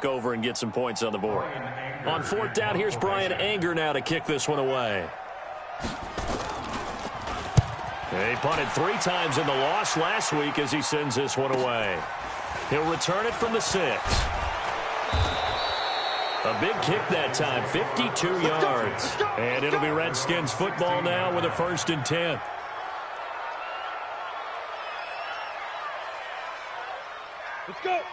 over and get some points on the board. On fourth down, here's Brian Anger now to kick this one away. He punted 3 times in the loss last week as he sends this one away. He'll return it from the 6. A big kick that time, 52 yards. And it'll be Redskins football now with a 1st and 10.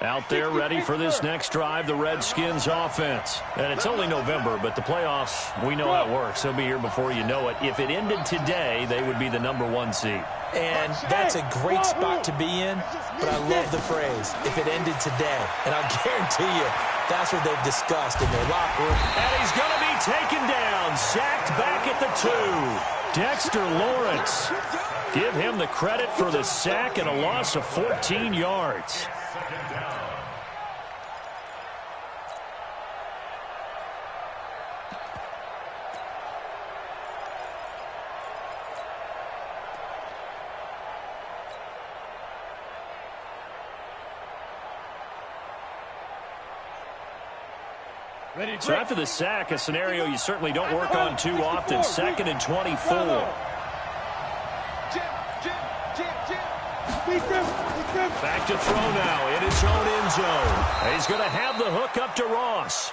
Out there ready for this next drive, the Redskins offense. And it's only November, but the playoffs, we know how it works. They'll be here before you know it. If it ended today, they would be the #1 seed. And that's a great spot to be in, but I love the phrase, if it ended today. And I'll guarantee you, that's what they've discussed in their locker room. And he's going to be taken down, sacked back at the 2. Dexter Lawrence. Give him the credit for the sack and a loss of 14 yards. So after the sack, a scenario you certainly don't work on too often. 2nd and 24. Back to throw now in his own end zone. He's going to have the hook up to Ross.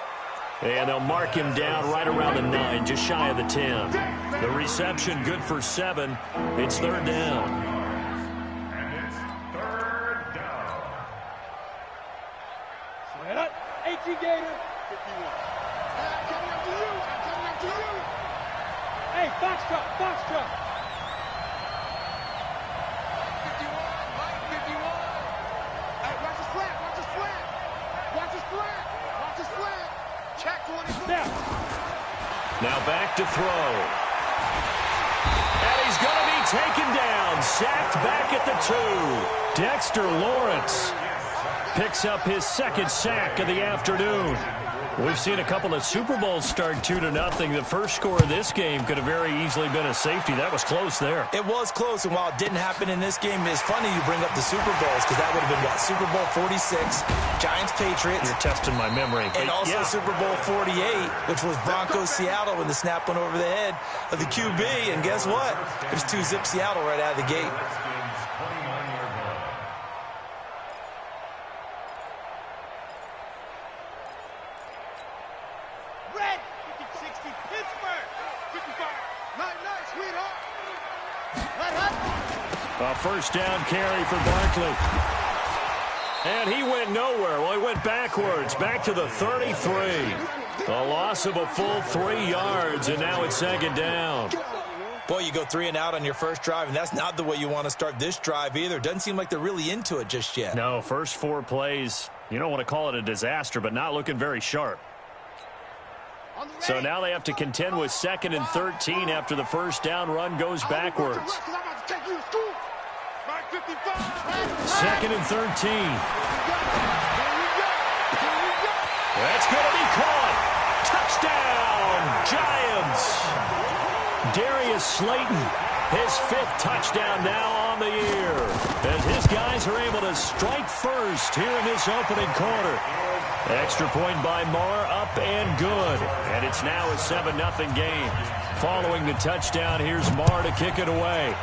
And they'll mark him down right around the 9, just shy of the 10. The reception good for 7. It's 3rd down. And it's 3rd down. 18 Gator. 51. Coming up to you. Coming up to you. Hey, Foxtrot, Foxtrot. 51, Mike, 51. Hey, watch his flat, watch his flat. Watch his flat, watch his flat. Check 24. Now back to throw. And he's going to be taken down, sacked back at the 2. Dexter Lawrence picks up his 2nd sack of the afternoon. We've seen a couple of Super Bowls start 2-0. The first score of this game could have very easily been a safety. That was close there. It was close, and while it didn't happen in this game, it's funny you bring up the Super Bowls because that would have been, what, Super Bowl 46, Giants-Patriots. You're testing my memory. And also Super Bowl 48, which was Broncos-Seattle when the snap went over the head of the QB. And guess what? It was 2-zip Seattle right out of the gate. A 1st down carry for Barkley. And he went nowhere. Well, he went backwards, back to the 33. A loss of a full 3 yards, and now it's 2nd down. Boy, you go 3 and out on your first drive, and that's not the way you want to start this drive either. Doesn't seem like they're really into it just yet. No, first 4 plays, you don't want to call it a disaster, but not looking very sharp. So now they have to contend with 2nd and 13 after the 1st down run goes backwards. 2nd and 13. That's going to be caught. Touchdown, Giants. Darius Slayton, his 5th touchdown now on the year, as his guys are able to strike first here in this opening quarter. Extra point by Marr, up and good. And it's now a 7-0 game. Following the touchdown, here's Marr to kick it away.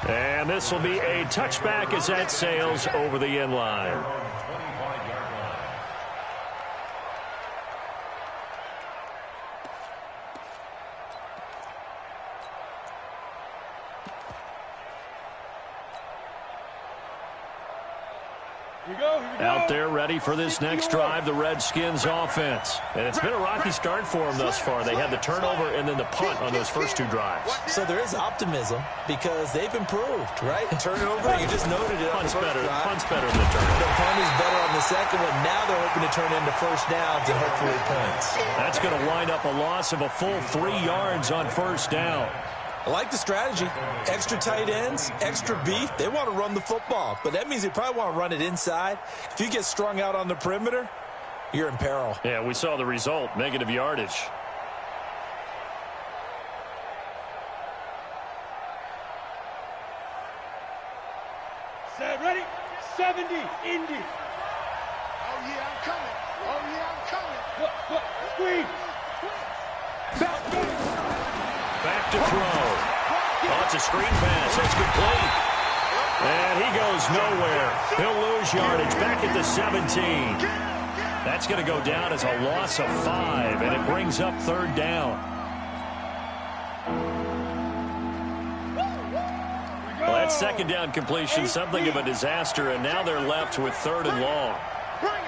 And this will be a touchback as that sails over the end line. Out there ready for this next drive, the Redskins offense. And it's been a rocky start for them thus far. They had the turnover and then the punt on those first 2 drives. So there is optimism because they've improved, right? Turnover, you just noted it. Punt's better than the turnover. The punt is better on the second one. Now they're hoping to turn into 1st downs and hopefully points. That's going to wind up a loss of a full 3 yards on 1st down. I like the strategy. Extra tight ends, extra beef. They want to run the football, but that means they probably want to run it inside. If you get strung out on the perimeter, you're in peril. Yeah, we saw the result, negative yardage. Set, ready, 7. 70, Indy. Oh, yeah, I'm coming. Oh, yeah, I'm coming. Look, squeeze. Back to throw. Oh, it's a screen pass. That's complete. And he goes nowhere. He'll lose yardage back at the 17. That's going to go down as a loss of 5, and it brings up 3rd down. Well, that 2nd down completion, something of a disaster, and now they're left with 3rd and long. Bring it.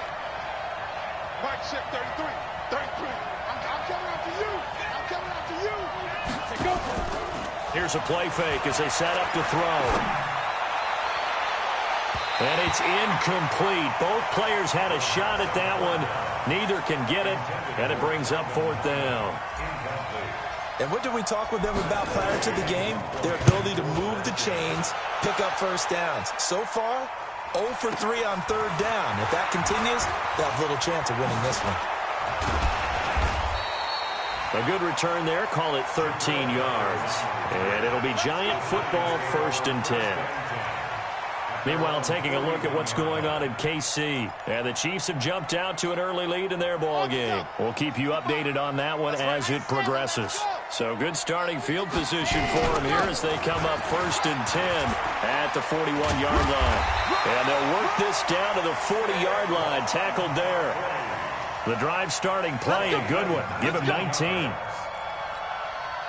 Mike check 33. 33. I'm coming after you. I'm coming after you. Here's a play fake as they set up to throw. And it's incomplete. Both players had a shot at that one. Neither can get it, and it brings up 4th down. And what did we talk with them about prior to the game? Their ability to move the chains, pick up first downs. So far, 0 for 3 on 3rd down. If that continues, they'll have little chance of winning this one. A good return there. Call it 13 yards. And it'll be Giant football, 1st and 10. Meanwhile, taking a look at what's going on in KC. And the Chiefs have jumped out to an early lead in their ball game. We'll keep you updated on that one as it progresses. So good starting field position for them here as they come up 1st and 10 at the 41-yard line. And they'll work this down to the 40-yard line. Tackled there. The drive starting play, a good one. Give him 19.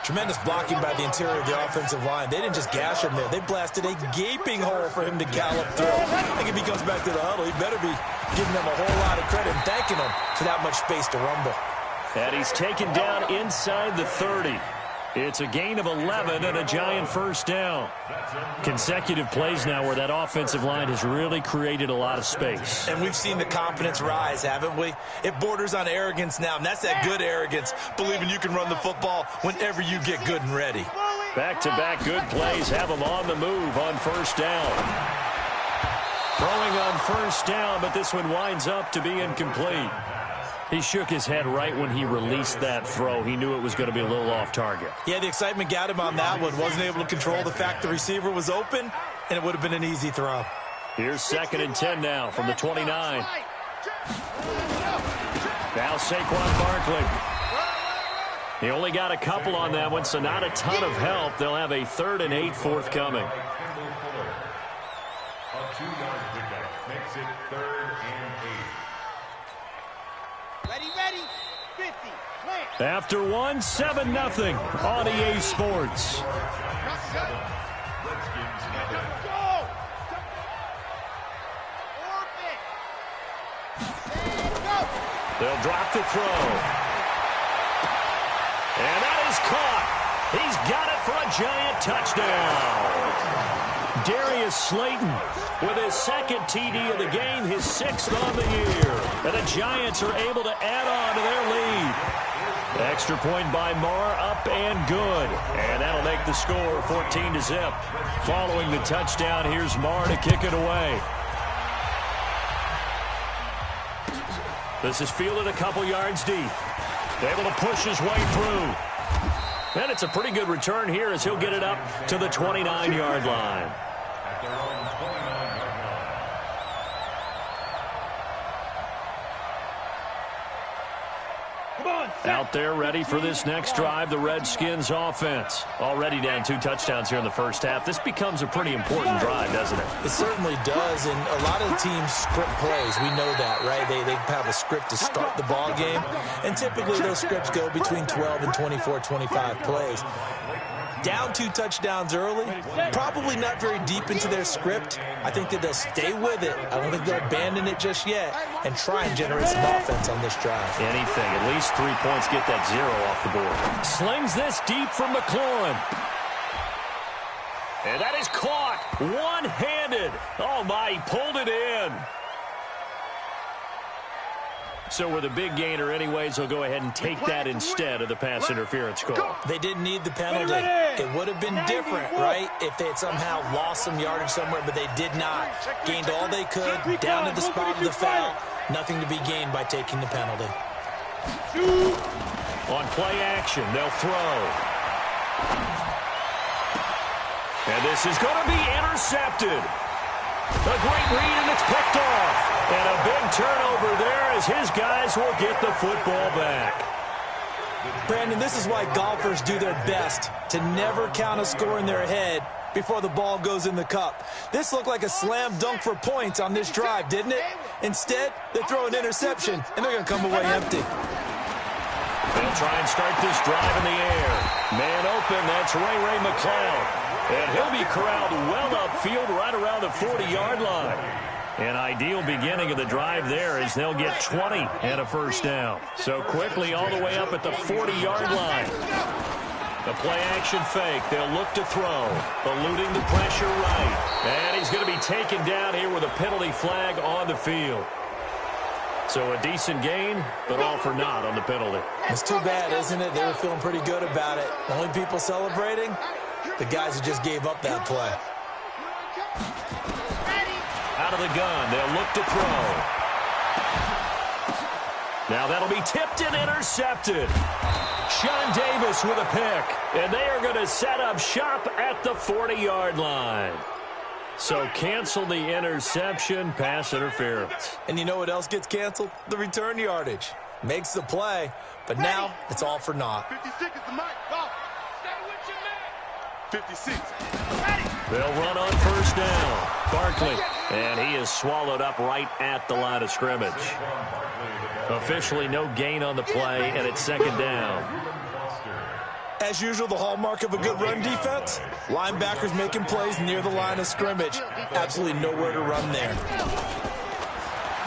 Tremendous blocking by the interior of the offensive line. They didn't just gash him there. They blasted a gaping hole for him to gallop through. I think if he comes back to the huddle, he better be giving them a whole lot of credit and thanking them for that much space to rumble. And he's taken down inside the 30. It's a gain of 11 and a Giant 1st down. Consecutive plays now where that offensive line has really created a lot of space. And we've seen the confidence rise, haven't we? It borders on arrogance now, and that's that good arrogance, believing you can run the football whenever you get good and ready. Back-to-back good plays have them on the move on 1st down. Throwing on 1st down, but this one winds up to be incomplete. He shook his head right when he released that throw. He knew it was going to be a little off target. Yeah, the excitement got him on that one. Wasn't able to control the fact the receiver was open, and it would have been an easy throw. Here's 2nd and 10 now from the 29. Now Saquon Barkley. He only got a couple on that one, so not a ton of help. They'll have a 3rd and 8 forthcoming. A 2-yard pickup makes it 3rd and 8. Ready, 50, plant. After one, 7-0 on EA Sports. Go! Orbit! Go! They'll drop the throw. And that is caught. He's got it for a Giant touchdown. Darius Slayton with his 2nd TD of the game, his 6th on the year. And the Giants are able to add on to their lead. Extra point by Marr, up and good. And that'll make the score 14-0. Following the touchdown, here's Marr to kick it away. This is fielded a couple yards deep. Able to push his way through. And it's a pretty good return here as he'll get it up to the 29-yard line. At their own 29-yard line. Out there ready for this next drive, the Redskins offense. Already down 2 touchdowns here in the first half. This becomes a pretty important drive, doesn't it? It certainly does, and a lot of the teams script plays. We know that, right? They have a script to start the ball game, and typically those scripts go between 12 and 24, 25 plays. Down 2 touchdowns early, probably not very deep into their script. I think that they'll stay with it. I don't think they'll abandon it just yet and try and generate some offense on this drive. Anything, at least 3 points, get that 0 off the board. Slings this deep from McLaurin. And that is caught one-handed. Oh, my, he pulled it in. So with a big gainer anyways, they'll go ahead and take that instead of the pass interference call. They didn't need the penalty. It would have been different, right, if they had somehow lost some yardage somewhere, but they did not. Gained all they could, down to the spot of the foul. Nothing to be gained by taking the penalty. On play action, they'll throw. And this is going to be intercepted. A great read, and it's picked off. And a big turnover there as his guys will get the football back. Brandon, this is why golfers do their best to never count a score in their head before the ball goes in the cup. This looked like a slam dunk for points on this drive, didn't it? Instead, they throw an interception, and they're going to come away empty. They'll try and start this drive in the air. Man open, that's Ray McCloud. And he'll be corralled well upfield right around the 40-yard line. An ideal beginning of the drive there as they'll get 20 and a first down. So quickly all the way up at the 40-yard line. The play-action fake. They'll look to throw. Eluding the pressure right. And he's going to be taken down here with a penalty flag on the field. So a decent gain, but all for naught on the penalty. It's too bad, isn't it? They were feeling pretty good about it. The only people celebrating, the guys who just gave up that play. Out of the gun, they'll look to throw. Now that'll be tipped and intercepted. Sean Davis with a pick, and they are going to set up shop at the 40-yard line. So cancel the interception, pass interference. And you know what else gets canceled? The return yardage. Makes the play, but now it's all for naught. 56 is the mic. Go. Stay with your man. 56. They'll run on first down. Barkley, and he is swallowed up right at the line of scrimmage. Officially no gain on the play, and it's second down. As usual, the hallmark of a good run defense, linebackers making plays near the line of scrimmage. Absolutely nowhere to run there.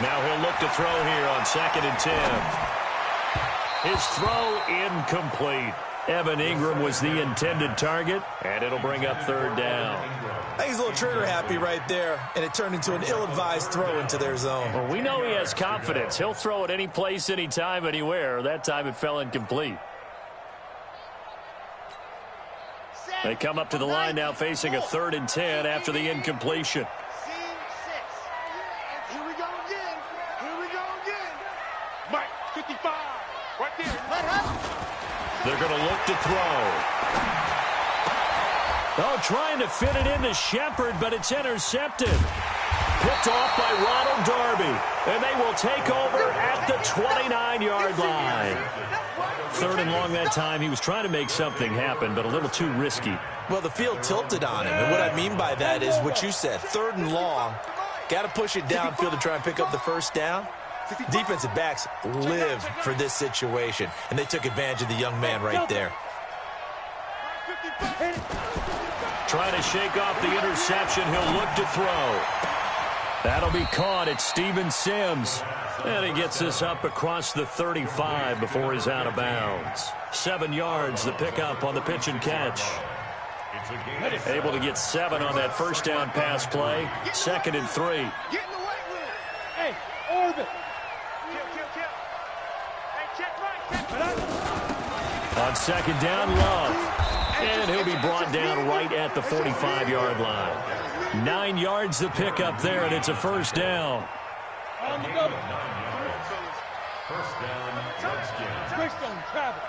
Now he'll look to throw here on 2nd and 10. His throw incomplete. Evan Ingram was the intended target, and it'll bring up 3rd down. I think he's a little trigger happy right there, and it turned into an ill-advised throw into their zone. Well, we know he has confidence. He'll throw it any place, anytime, anywhere. That time it fell incomplete. They come up to the line now facing a 3rd and 10 after the incompletion. Here we go again. Here we go again. Mike, 55. Right there. They're going to look to throw. Oh, trying to fit it into Shepard, but it's intercepted. Picked off by Ronald Darby. And they will take over at the 29-yard line. 3rd and long that time. He was trying to make something happen, but a little too risky. Well, the field tilted on him, and what I mean by that is what you said. 3rd and long. Got to push it downfield to try and pick up the first down. Defensive backs live for this situation, and they took advantage of the young man right there. Trying to shake off the interception. He'll look to throw. That'll be caught at Steven Sims. And he gets this up across the 35 before he's out of bounds. 7 yards, the pickup on the pitch and catch. Able to get 7 on that first down pass play. 2nd and 3. Get in the weight room. Hey, orbit. Kill. Hey, check right. On 2nd down, Love. And he'll be brought down right at the 45-yard line. 9 yards the pickup there, and it's a first down. On the double. First down, Redskins. Greystone, travel.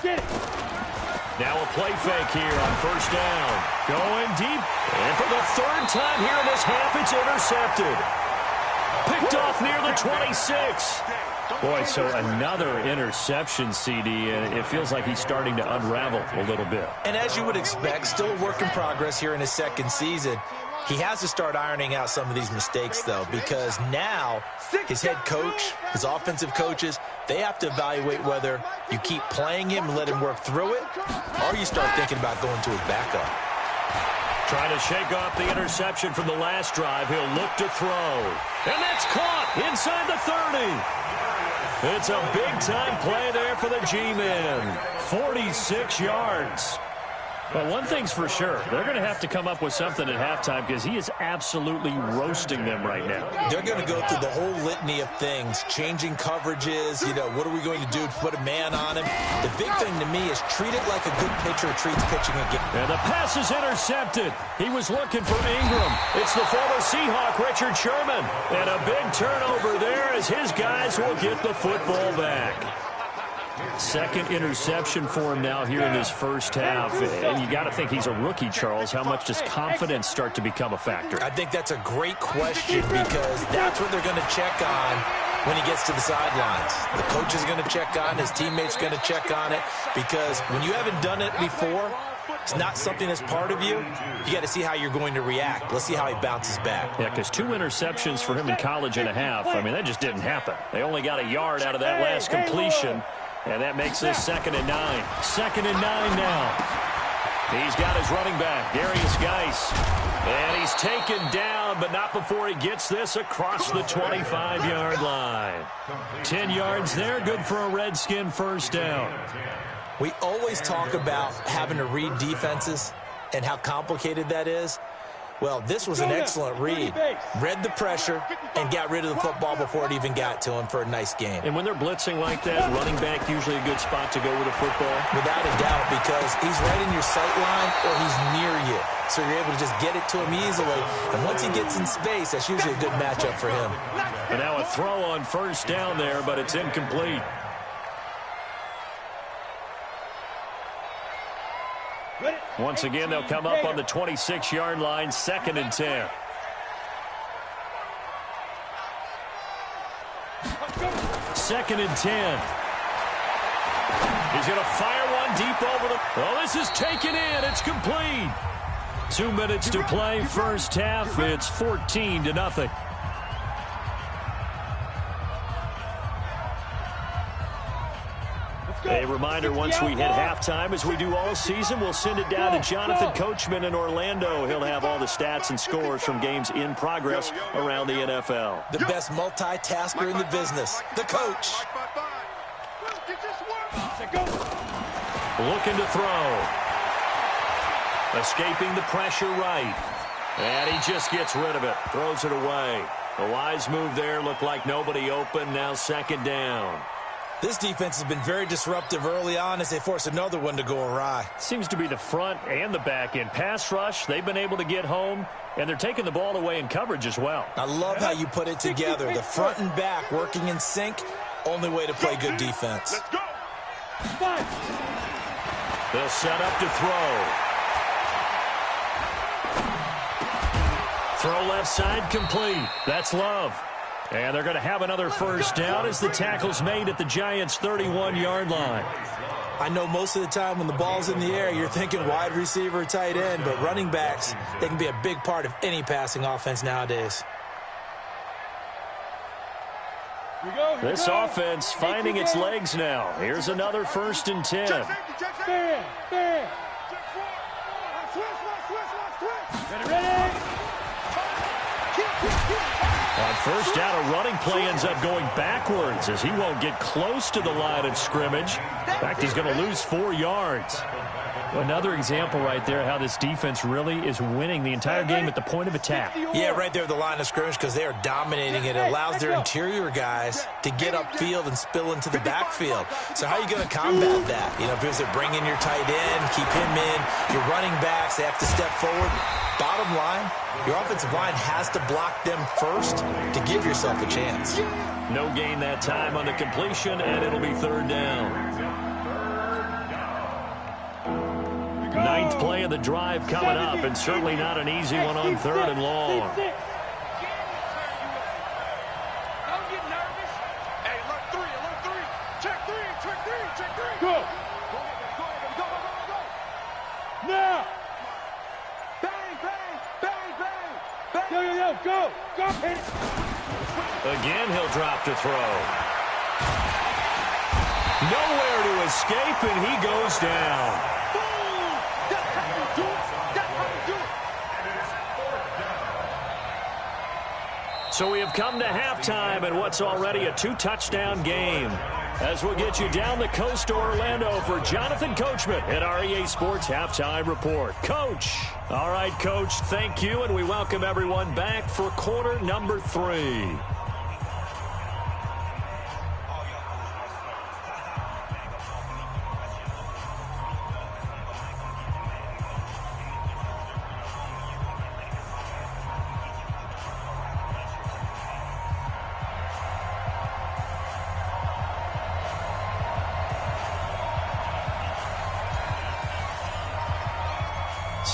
Get it. Now a play fake here on first down. Going deep. And for the 3rd time here in this half, it's intercepted. Picked off near the 26. Boy, so another interception, CD, and it feels like he's starting to unravel a little bit. And as you would expect, still a work in progress here in his 2nd season. He has to start ironing out some of these mistakes, though, because now his head coach, his offensive coaches, they have to evaluate whether you keep playing him and let him work through it, or you start thinking about going to his backup. Trying to shake off the interception from the last drive. He'll look to throw. And that's caught inside the 30. It's a big-time play there for the G-Men. 46 yards. Well, one thing's for sure. They're going to have to come up with something at halftime because he is absolutely roasting them right now. They're going to go through the whole litany of things, changing coverages, what are we going to do to put a man on him? The big thing to me is treat it like a good pitcher treats pitching a game. And the pass is intercepted. He was looking for Ingram. It's the former Seahawk, Richard Sherman. And a big turnover there as his guys will get the football back. Second interception for him now here in this first half. And you got to think he's a rookie, Charles. How much does confidence start to become a factor? I think that's a great question because that's what they're going to check on when he gets to the sidelines. The coach is going to check on, his teammates going to check on it, because when you haven't done it before, it's not something that's part of you. You got to see how you're going to react. Let's see how he bounces back. Yeah, because 2 interceptions for him in college and a half. I mean, that just didn't happen. They only got a yard out of that last completion, and that makes this 2nd and 9. 2nd and 9 now. He's got his running back, Darius Geis. And he's taken down, but not before he gets this across the 25-yard line. 10 yards there, good for a Redskin first down. We always talk about having to read defenses and how complicated that is. Well, this was an excellent read. Read the pressure and got rid of the football before it even got to him for a nice game. And when they're blitzing like that, running back usually a good spot to go with a football? Without a doubt, because he's right in your sight line or he's near you. So you're able to just get it to him easily. And once he gets in space, that's usually a good matchup for him. And now a throw on first down there, but it's incomplete. Once again, they'll come up on the 26-yard line, 2nd and 10. Second and 10. He's going to fire one deep over the... Oh, this is taken in. It's complete. 2 minutes to play, first half. It's 14-0. A reminder, once we hit halftime, as we do all season, we'll send it down to Jonathan Coachman in Orlando. He'll have all the stats and scores from games in progress around the NFL. The best multitasker in the business, the coach. Looking to throw. Escaping the pressure right. And he just gets rid of it. Throws it away. A wise move there. Looked like nobody open. Now 2nd down. This defense has been very disruptive early on as they force another one to go awry. Seems to be the front and the back end. Pass rush, they've been able to get home, and they're taking the ball away in coverage as well. I love how you put it together. The front and back working in sync, only way to play good defense. They'll set up to throw. Throw left side complete. That's Love. And they're going to have another first down as the tackle's made at the Giants' 31-yard line. I know most of the time when the ball's in the air, you're thinking wide receiver, tight end, but running backs, they can be a big part of any passing offense nowadays. This offense finding its legs now. Here's another 1st and 10. On first down, a running play ends up going backwards as he won't get close to the line of scrimmage. In fact, he's going to lose 4 yards. Another example right there how this defense really is winning the entire game at the point of attack. Yeah, right there at the line of scrimmage because they are dominating it. It allows their interior guys to get upfield and spill into the backfield. So how are you going to combat that? You know, if you bring in your tight end, keep him in, your running backs, they have to step forward. Bottom line, your offensive line has to block them first to give yourself a chance. No gain that time on the completion, and it'll be 3rd down. 9th play of the drive coming up, and certainly not an easy one on 3rd and long. Don't get nervous. Hey, alert 3, alert 3. Check 3, check 3, check 3. Go. Go. Now. Bang, bang, bang, bang, bang. Yo, go. Go. Hit it. Again, he'll drop to throw. Nowhere to escape, and he goes down. So we have come to halftime in what's already a 2-touchdown game. As we'll get you down the coast to Orlando for Jonathan Coachman at our EA Sports Halftime Report. Coach. All right, Coach, thank you, and we welcome everyone back for quarter number 3.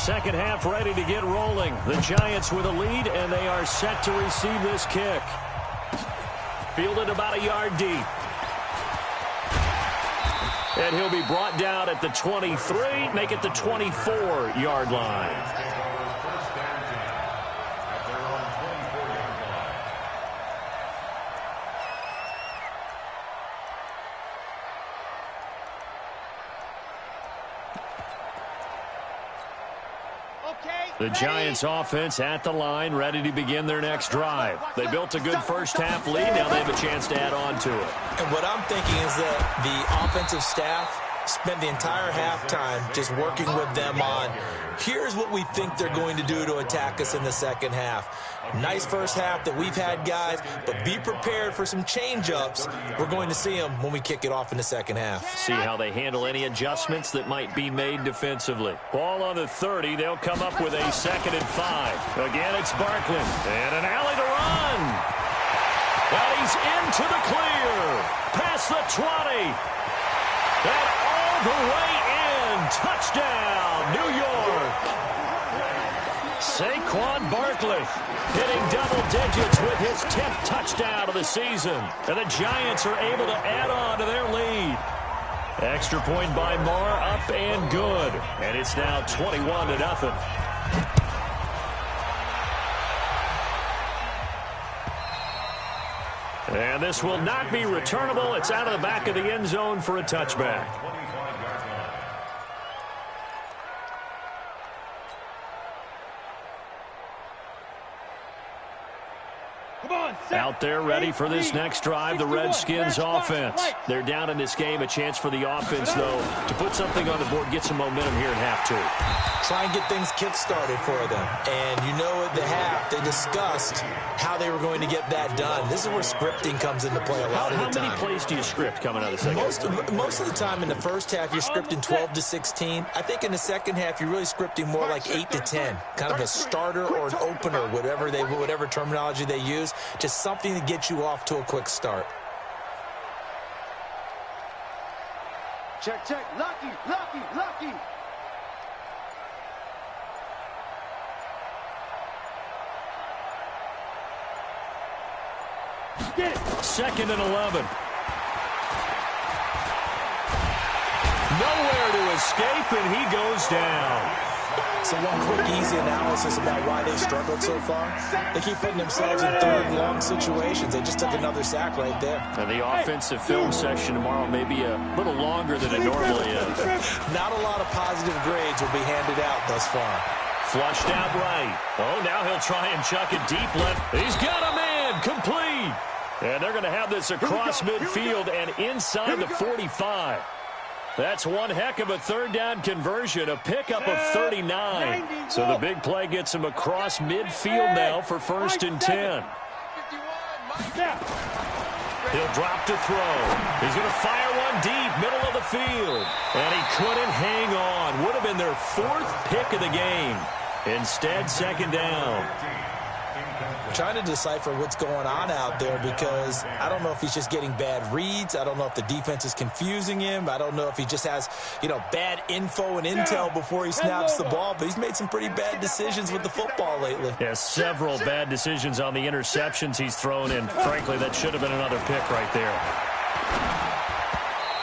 second half ready to get rolling. The Giants with a lead, and they are set to receive this kick. Fielded about a yard deep. And he'll be brought down at the 23, make it the 24-yard line. The Giants offense at the line, ready to begin their next drive. They built a good first half lead. Now they have a chance to add on to it. And what I'm thinking is that the offensive staff spent the entire halftime just working with them on, here's what we think they're going to do to attack us in the second half. Nice first half that we've had, guys, but be prepared for some change-ups. We're going to see them when we kick it off in the second half. See how they handle any adjustments that might be made defensively. Ball on the 30. They'll come up with a 2nd and 5. Again, it's Barkley. And an alley to run. Well, he's into the clear. Past the 20. And all the way in. Touchdown, New York. Saquon Barkley hitting double digits with his 10th touchdown of the season. And the Giants are able to add on to their lead. Extra point by Marr, up and good. And it's now 21-0. And this will not be returnable. It's out of the back of the end zone for a touchback. Out there ready for this next drive, the Redskins offense. They're down in this game. A chance for the offense, though, to put something on the board, get some momentum here in half two. Try and get things kick-started for them. And you know at the half, they discussed how they were going to get that done. This is where scripting comes into play a lot of the time. How many plays do you script coming out of the second half? Most of the time in the first half, you're scripting 12 to 16. I think in the second half, you're really scripting more like 8 to 10. Kind of a starter or an opener, whatever terminology they use. Just something to get you off to a quick start. Check, check. Lucky, lucky, lucky. Get it. 2nd and 11. Nowhere to escape, and he goes down. So one quick, easy analysis about why they struggled so far. They keep putting themselves in third and long situations. They just took another sack right there. And the offensive film session tomorrow may be a little longer than it normally is. Not a lot of positive grades will be handed out thus far. Flushed out right. Oh, now he'll try and chuck it deep left. He's got a man. Complete. And they're going to have this across midfield and inside the 45. That's one heck of a third down conversion, a pickup of 39. So the big play gets him across midfield now for 1st and 10. He'll drop to throw. He's going to fire one deep, middle of the field. And he couldn't hang on. Would have been their 4th pick of the game. Instead, 2nd down. Trying to decipher what's going on out there because I don't know if he's just getting bad reads. I don't know if the defense is confusing him. I don't know if he just has, bad info and intel before he snaps the ball. But he's made some pretty bad decisions with the football lately. Yeah, several bad decisions on the interceptions he's thrown in. Frankly, that should have been another pick right there.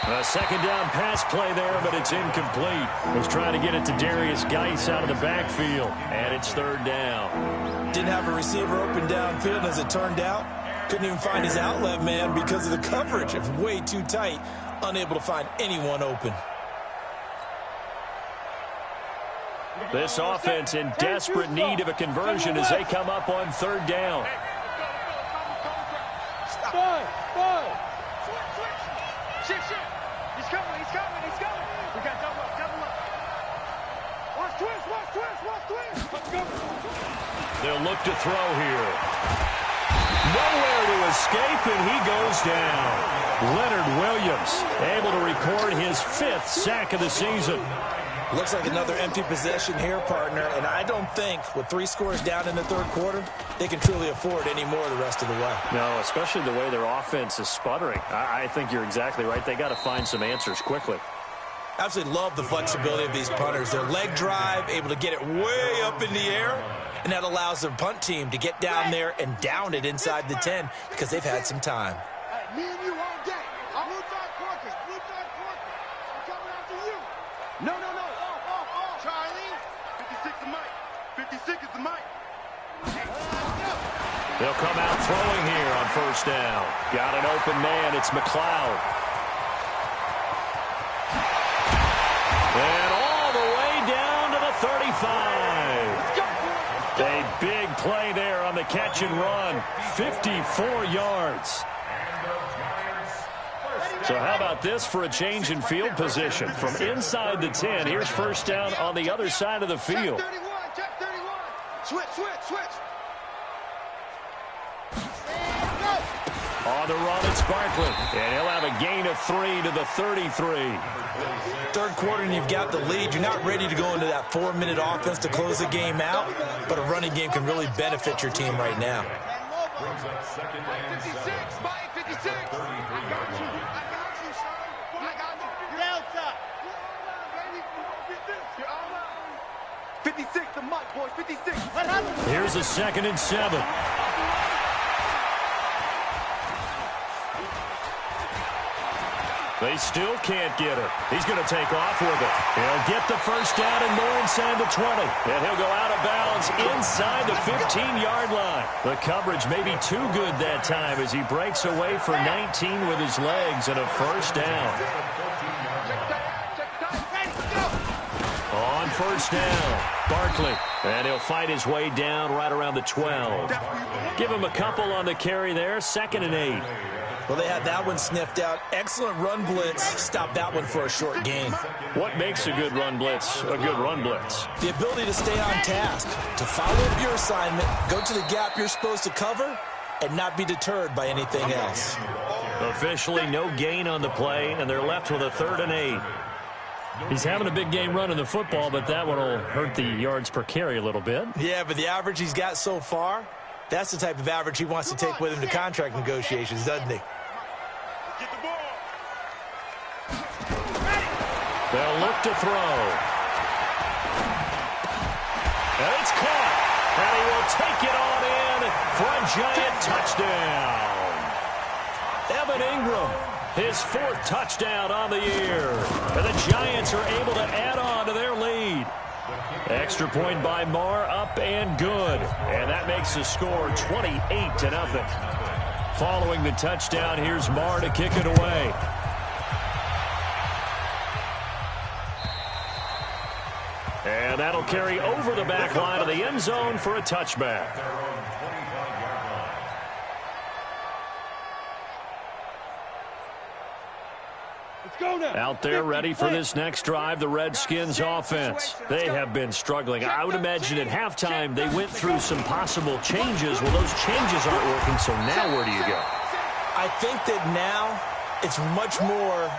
A 2nd down pass play there, but it's incomplete. He's trying to get it to Darius Geis out of the backfield, and it's 3rd down. Didn't have a receiver open downfield, as it turned out. Couldn't even find his outlet man because of the coverage. It's way too tight. Unable to find anyone open. This offense in desperate need of a conversion as they come up on 3rd down. He's coming, he's coming, he's coming. We got double up, double up. Watch twist, watch twist, watch twist. Let's go. They'll look to throw here. Nowhere to escape, and he goes down. Leonard Williams able to record his 5th sack of the season. Looks like another empty possession here, partner, and I don't think with 3 scores down in the 3rd quarter, they can truly afford any more the rest of the way. No, especially the way their offense is sputtering. I think you're exactly right. They got to find some answers quickly. Absolutely love the flexibility of these punters. Their leg drive, able to get it way up in the air, and that allows their punt team to get down there and down it inside the 10 because they've had some time. Hey, me and you all day. Blue side quarters. Blue side quarters. I'm coming after you. No. Charlie. 56 is Mike. 56 is the Mike. They'll come out throwing here on first down. Got an open man. It's McLeod. And all the way down to the 35. A big play there on the catch and run. 54 yards. So how about this for a change in field position? From inside the 10, here's first down on the other side of the field. Check 31. Switch. On the run, it's Barkley. And he'll have a gain of 3 to the 33. Third quarter and you've got the lead. You're not ready to go into that 4-minute offense to close the game out, but a running game can really benefit your team right now. Brings up second and 56, 7. Mike, 56. I got you, son. I got you. You're outside. You're all out. 56, the Mike, boys, 56. Here's a 2nd and 7. They still can't get it. He's going to take off with it. He'll get the first down and more inside the 20. And he'll go out of bounds inside the 15-yard line. The coverage may be too good that time as he breaks away for 19 with his legs and a first down. On first down, Barkley. And he'll fight his way down right around the 12. Give him a couple on the carry there. 2nd and 8. Well, they had that one sniffed out. Excellent run blitz. Stop that one for a short gain. What makes a good run blitz a good run blitz? The ability to stay on task, to follow up your assignment, go to the gap you're supposed to cover, and not be deterred by anything else. Officially no gain on the play, and they're left with a 3rd and 8. He's having a big game running the football, but that one will hurt the yards per carry a little bit. Yeah, but the average he's got so far, that's the type of average he wants to take with him to contract negotiations, doesn't he? Get the ball. They'll look to throw. And it's caught. And he will take it on in for a giant touchdown. Evan Ingram, his 4th touchdown on the year. And the Giants are able to add on to their lead. Extra point by Marr, up and good. And that makes the score 28-0. Following the touchdown, here's Marr to kick it away. And that'll carry over the back line of the end zone for a touchback. Out there ready for this next drive, the Redskins offense. They have been struggling. I would imagine at halftime they went through some possible changes. Well, those changes aren't working, so now where do you go? I think that now it's much more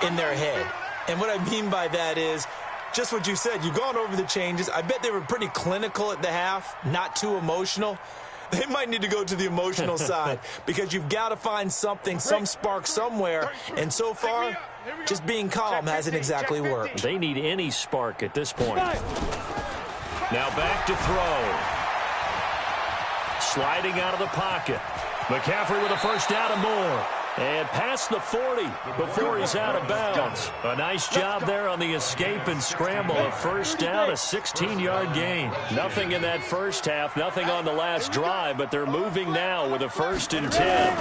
in their head. And what I mean by that is just what you said. You've gone over the changes. I bet they were pretty clinical at the half, not too emotional. They might need to go to the emotional side because you've got to find something, some spark somewhere. And so far, just being calm hasn't exactly worked. They need any spark at this point. Now back to throw. Sliding out of the pocket. McCaffrey with a first down and more. And past the 40 before he's out of bounds. A nice job there on the escape and scramble. A first down, a 16-yard gain. Nothing in that first half, nothing on the last drive, but they're moving now with a 1st and 10.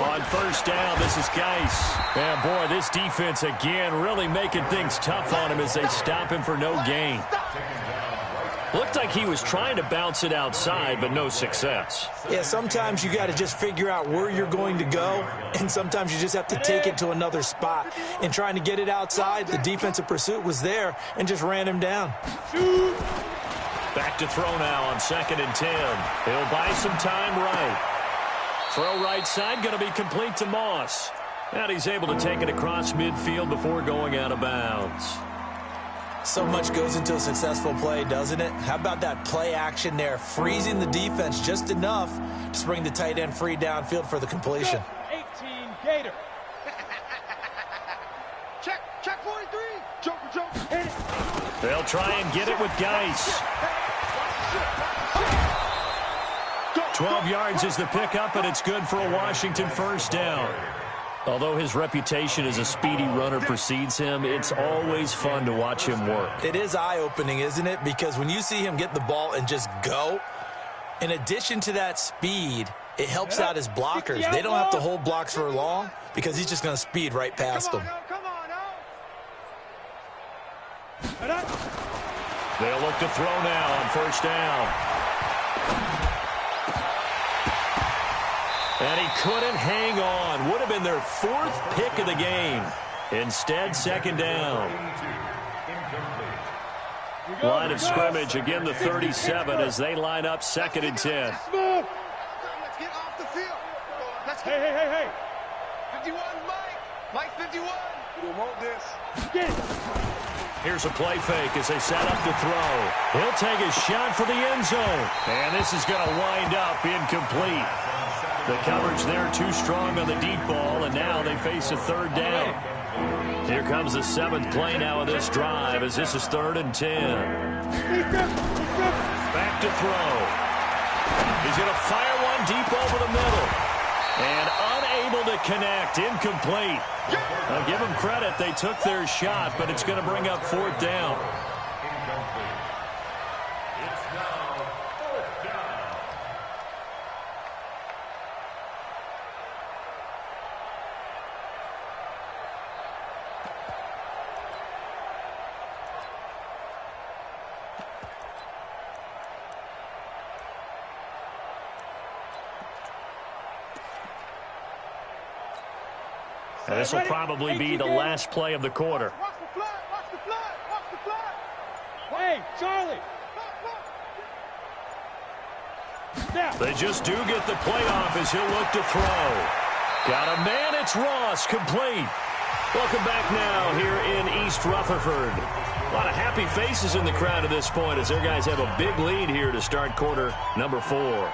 On first down, this is Geis. And boy, this defense again really making things tough on him as they stop him for no gain. Looked like he was trying to bounce it outside, but no success. Yeah, sometimes you got to just figure out where you're going to go, and sometimes you just have to take it to another spot. In trying to get it outside, the defensive pursuit was there and just ran him down. Back to throw now on 2nd and 10. He'll buy some time right. Throw right side, going to be complete to Moss. And he's able to take it across midfield before going out of bounds. So much goes into a successful play, doesn't it? How about that play action there, freezing the defense just enough to bring the tight end free downfield for the completion. 18 Gator. Check 43. They'll try and get it with Geis. 12 yards is the pickup, and it's good for a Washington first down. Although his reputation as a speedy runner precedes him, it's always fun to watch him work. It is eye-opening, isn't it? Because when you see him get the ball and just go, in addition to that speed, it helps out his blockers. They don't have to hold blocks for long because he's just going to speed right past them. They'll look to throw now on first down. And he couldn't hang on. Would have been their 4th pick of the game. Instead, second down. Line of scrimmage, again the 37 as they line up 2nd and 10. Let's get off the field. Hey. 51, Mike 51. You want this. Get it. Here's a play fake as they set up to throw. He'll take a shot for the end zone. And this is going to wind up incomplete. The coverage there too strong on the deep ball, and now they face a 3rd down. Here comes the 7th play now of this drive as this is 3rd and 10. Back to throw. He's going to fire one deep over the middle. And unable to connect, incomplete. I'll give them credit, they took their shot, but it's going to bring up 4th down. And this will probably be the last play of the quarter. Watch the flag. Hey, Charlie. Now. They just do get the play off as he'll look to throw. Got a man, it's Ross, complete. Welcome back now here in East Rutherford. A lot of happy faces in the crowd at this point as their guys have a big lead here to start quarter number 4.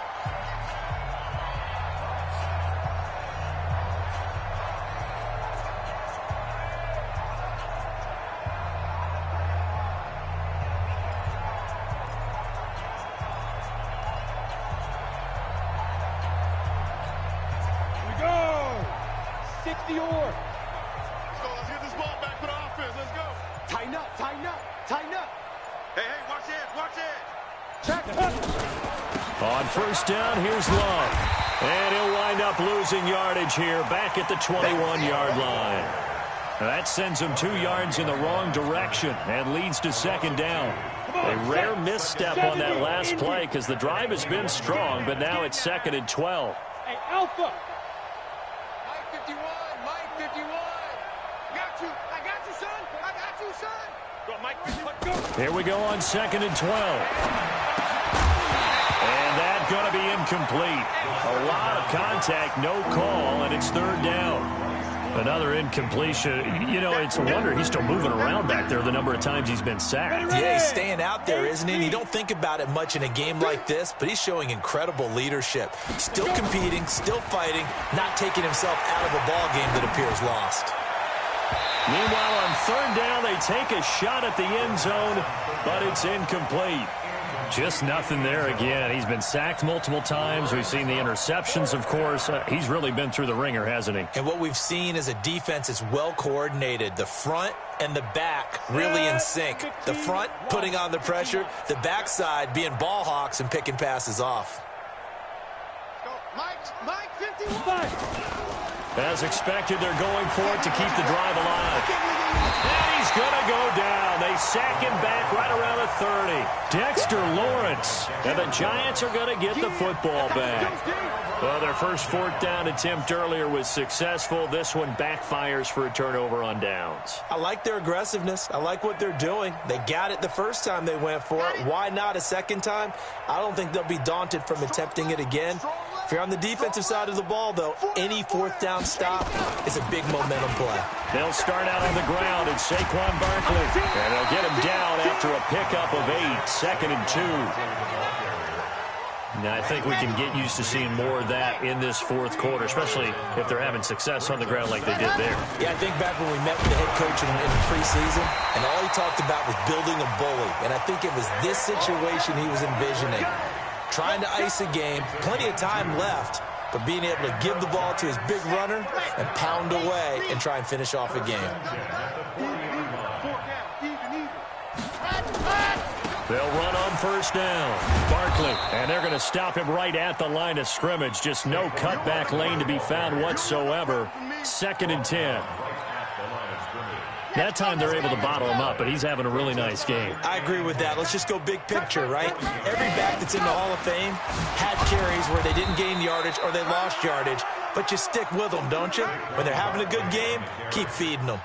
On first down, here's Love. And he'll wind up losing yardage here back at the 21-yard line. That sends him 2 yards in the wrong direction and leads to second down. A rare misstep on that last play because the drive has been strong, but now it's 2nd and 12. Hey, Alpha. Mike 51. I got you, son. Go, Mike. Go. Here we go on 2nd and 12. And that's going to be incomplete. A lot of contact, no call, and it's 3rd down. Another incompletion. You know, it's a wonder he's still moving around back there the number of times he's been sacked. Yeah, he's staying out there, isn't he? And you don't think about it much in a game like this, but he's showing incredible leadership. Still competing, still fighting, not taking himself out of a ball game that appears lost. Meanwhile, on 3rd down, they take a shot at the end zone, but it's incomplete. Just nothing there again. He's been sacked multiple times. We've seen the interceptions, of course. He's really been through the ringer, hasn't he? And what we've seen is a defense that's well coordinated. The front and the back really in sync. The front putting on the pressure, the backside being ball hawks and picking passes off. Mike 51. As expected, they're going for it to keep the drive alive. And he's going to go down. They sack him back right around the 30. Dexter Lawrence. And the Giants are going to get the football back. Well, their first 4th down attempt earlier was successful. This one backfires for a turnover on downs. I like their aggressiveness. I like what they're doing. They got it the first time they went for it. Why not a second time? I don't think they'll be daunted from attempting it again. If you're on the defensive side of the ball, though, any 4th down stop is a big momentum play. They'll start out on the ground. It's Saquon Barkley. And they'll get him down after a pickup of 8. 2nd and 2. Now, I think we can get used to seeing more of that in this fourth quarter, especially if they're having success on the ground like they did there. Yeah, I think back when we met with the head coach in the preseason, and all he talked about was building a bully. And I think it was this situation he was envisioning. Trying to ice a game, plenty of time left, but being able to give the ball to his big runner and pound away and try and finish off a game. They'll run on first down. Barkley, and they're going to stop him right at the line of scrimmage. Just no cutback lane to be found whatsoever. 2nd and 10. That time they're able to bottle him up, but he's having a really nice game. I agree with that. Let's just go big picture, right? Every back that's in the Hall of Fame had carries where they didn't gain yardage or they lost yardage, but you stick with them, don't you? When they're having a good game, keep feeding them.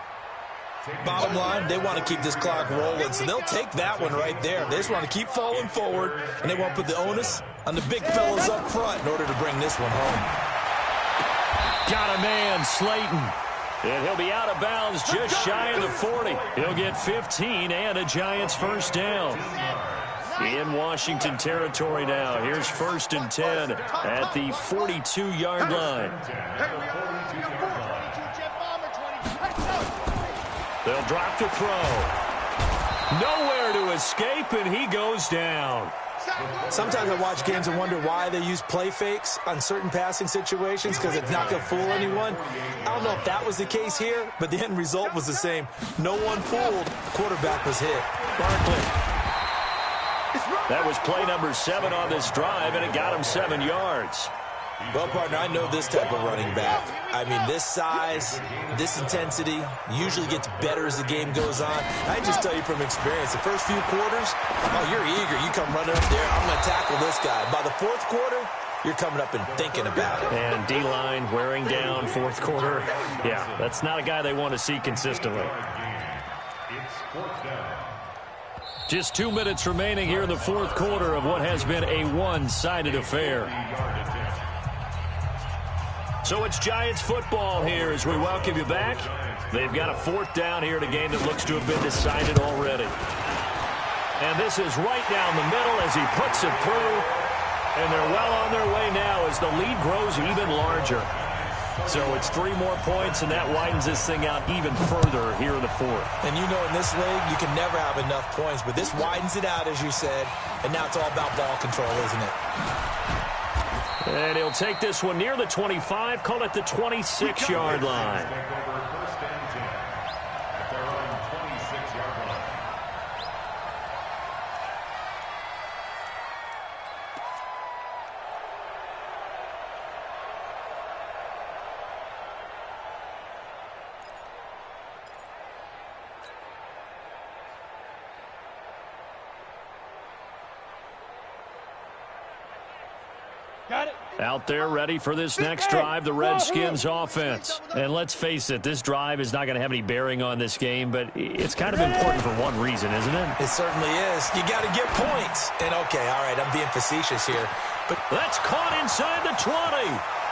Bottom line, they want to keep this clock rolling, so they'll take that one right there. They just want to keep falling forward, and they want to put the onus on the big fellas up front in order to bring this one home. Got a man, Slayton. And he'll be out of bounds just shy of the 40. He'll get 15 and a Giants first down. In Washington territory now. Here's 1st and 10 at the 42-yard line. They'll drop to throw. Nowhere to escape, and he goes down. Sometimes I watch games and wonder why they use play fakes on certain passing situations because it's not going to fool anyone. I don't know if that was the case here, but the end result was the same. No one fooled. Quarterback was hit. Barkley. That was play number 7 on this drive, and it got him 7 yards. Well, partner, I know this type of running back. I mean, this size, this intensity usually gets better as the game goes on. I just tell you from experience, the first few quarters, oh, you're eager. You come running up there, I'm going to tackle this guy. By the 4th quarter, you're coming up and thinking about it. And D-line wearing down 4th quarter. Yeah, that's not a guy they want to see consistently. Just 2 minutes remaining here in the 4th quarter of what has been a one-sided affair. So it's Giants football here as we welcome you back. They've got a 4th down here in a game that looks to have been decided already. And this is right down the middle as he puts it through. And they're well on their way now as the lead grows even larger. So it's 3 more points, and that widens this thing out even further here in the 4th. And you know in this league, you can never have enough points, but this widens it out, as you said, and now it's all about ball control, isn't it? And he'll take this one near the 25, call it the 26-yard line. Out there ready for this next drive, the Redskins offense. And let's face it, this drive is not going to have any bearing on this game, but it's kind of important for one reason, isn't it? It certainly is. You got to get points. And, okay, all right, I'm being facetious here. But that's caught inside the 20.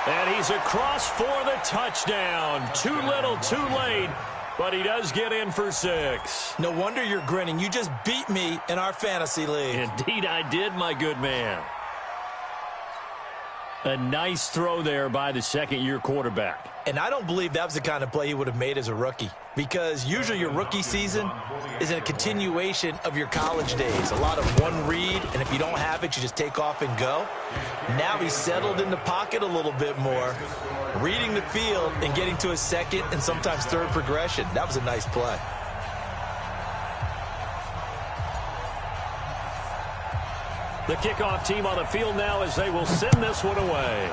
And he's across for the touchdown. Too little, too late. But he does get in for 6. No wonder you're grinning. You just beat me in our fantasy league. Indeed I did, my good man. A nice throw there by the second-year quarterback. And I don't believe that was the kind of play he would have made as a rookie, because usually your rookie season is a continuation of your college days. A lot of one read, and if you don't have it, you just take off and go. Now he's settled in the pocket a little bit more, reading the field and getting to his second and sometimes third progression. That was a nice play. The kickoff team on the field now as they will send this one away.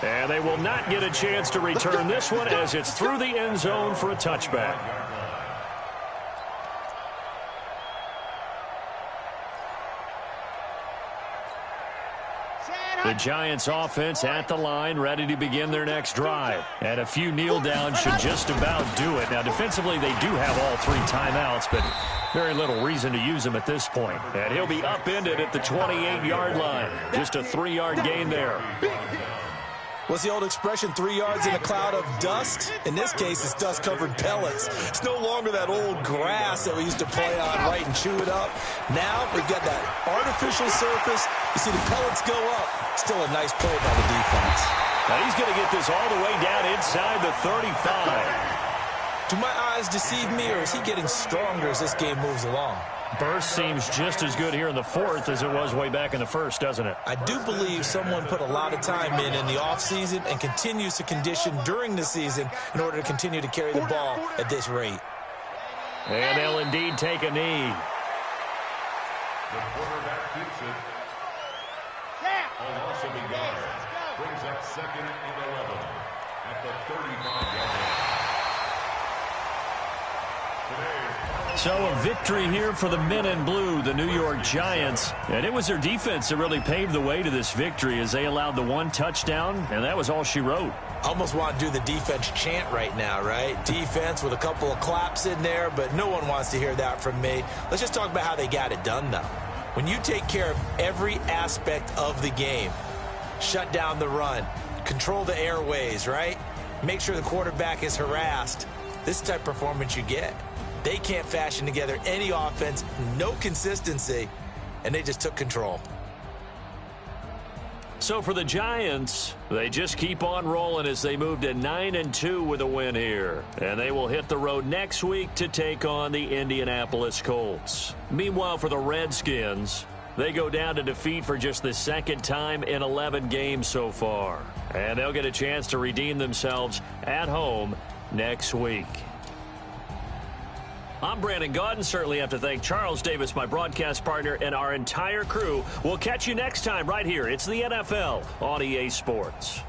And they will not get a chance to return this one as it's through the end zone for a touchback. The Giants offense at the line, ready to begin their next drive. And a few kneel downs should just about do it. Now, defensively, they do have all 3 timeouts, but very little reason to use them at this point. And he'll be upended at the 28-yard line. Just a 3-yard gain there. What's the old expression, 3 yards in a cloud of dust? In this case, it's dust-covered pellets. It's no longer that old grass that we used to play on, right, and chew it up. Now we've got that artificial surface. You see the pellets go up. Still a nice play by the defense. Now he's going to get this all the way down inside the 35. Do my eyes deceive me, or is he getting stronger as this game moves along? Burst seems just as good here in the fourth as it was way back in the first, doesn't it? I do believe someone put a lot of time in the offseason and continues to condition during the season in order to continue to carry the ball at this rate. And they'll indeed take a knee. The quarterback keeps it. Will also be gone. Brings up 2nd and 11 at the 35-yard line. So a victory here for the men in blue, the New York Giants. And it was their defense that really paved the way to this victory as they allowed the 1 touchdown, and that was all she wrote. I almost want to do the defense chant right now, right? Defense with a couple of claps in there, but no one wants to hear that from me. Let's just talk about how they got it done, though. When you take care of every aspect of the game, shut down the run, control the airways, right? Make sure the quarterback is harassed. This is the type of performance you get. They can't fashion together any offense, no consistency, and they just took control. So for the Giants, they just keep on rolling as they move to 9-2 with a win here. And they will hit the road next week to take on the Indianapolis Colts. Meanwhile, for the Redskins, they go down to defeat for just the 2nd time in 11 games so far. And they'll get a chance to redeem themselves at home next week. I'm Brandon Gaudin. Certainly have to thank Charles Davis, my broadcast partner, and our entire crew. We'll catch you next time right here. It's the NFL on EA Sports.